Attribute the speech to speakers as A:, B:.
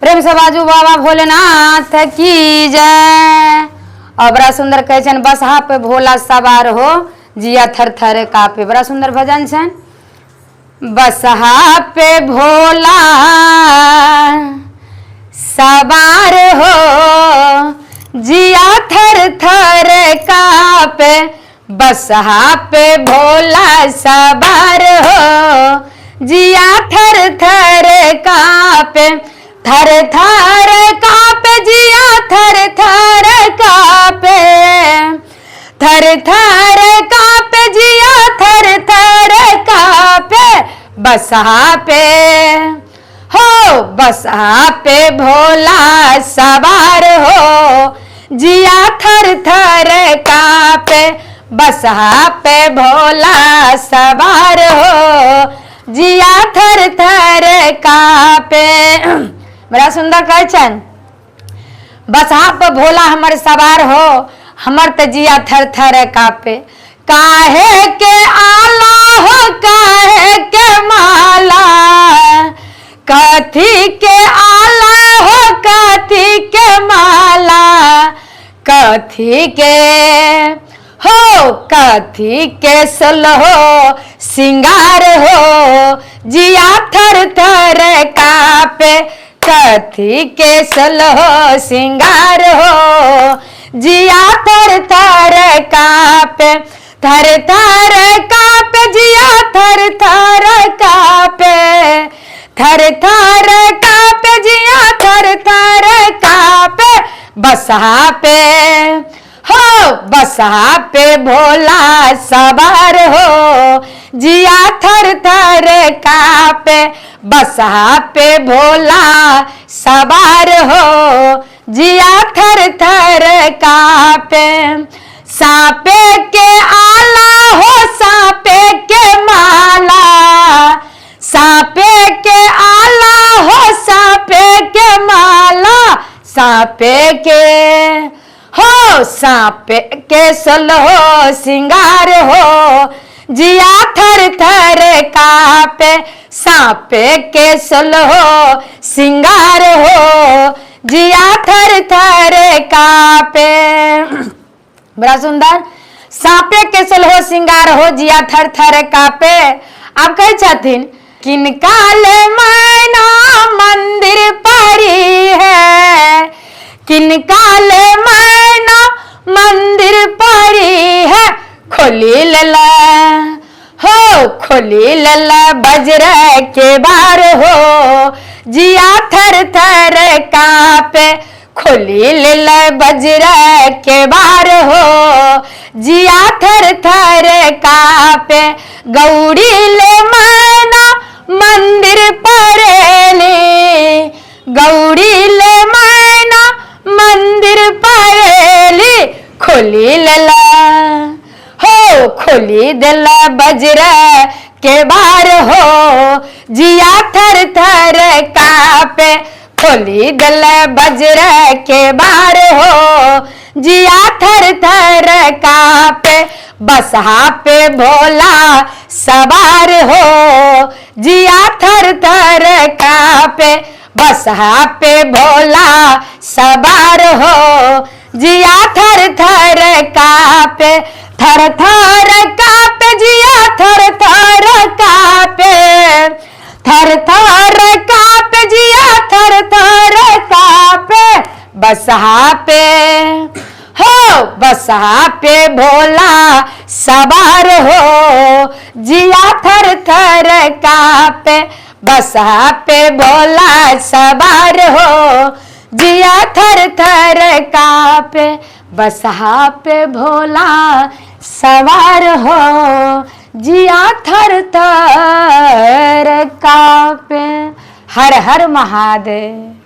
A: प्रेम से बाजू बाबा भोलेनाथ की जय। और बड़ा सुंदर कहे बसहा पे भोला सवार हो जिया थर थर कापे। बड़ा सुंदर भजन छन। बसहा पे भोला सवार हो जिया थर थर कापे। बसहा पे भोला सवार हो जिया थर थर कापे। थर थर कापे जिया थर थर कापे। थर थर कापे जिया थर थर कापे। बसहा पे हो बसहा पे भोला सवार हो जिया थर थर कापे। बसहा पे भोला सवार हो जिया थर थर कापे। बड़ा सुंदर कहन बसहा पे भोला हमर सवार हो हमर त जिया थर थर कापे। काहे के आला हो काहे के माला। कथी के आला हो कथी के माला। कथी के हो कथी के सलहो सिंगार हो जिया थर थर कापे। कथी के सलहो सिंगार हो जिया थर थर कापे। थर थर कापे जिया थर थर कापे। थर थर कापे जिया थर थर कापे। बसहा पे हो बसहा पे भोला सवार हो जिया थर थर कापे। बसहा पे भोला सवार हो जिया थर थर कापे। सापे के आला हो सापे के माला। सापे के आला हो सापे के माला। सापे के हो सापे के सलहो सिंगार हो जिया थर थर कापे। सापे के सलहो सिंगार हो जिया थर थर कापे। बड़ा सुंदर सापे के सलहो सिंगार हो जिया थर थर कापे। आप कहे छथिन किनका ले मैना मंदिर परी है। किनका ले मैना मंदिर परी है। खोली लला हो खोली लला बजर के बार हो जिया थर थर कापे। खोली लला बजर के बार हो जिया थर थर कापे। गौड़ी ले मैना मंदिर परेली। गौड़ी ले मैना मंदिर परेली। खोली लला हो खोली दला बजर के बार हो जिया थर थर कापे। खोली दल बजर के बार हो जिया थर थर कापे। बसहा पे भोला सवार हो जिया थर थर कापे। बसहा पे भोला सवार हो जिया थर थर कापे। थर थर कापे जिया थर थर कापे। थर थर कापे जिया थर थर कापे। बसहा पे हो बसहा पे भोला सवार हो जिया थर थर कापे। बसहा पे भोला सवार हो जिया थर थर कापे। बसहा पे भोला सवार हो जिया थर थर कापे। हर हर महादेव।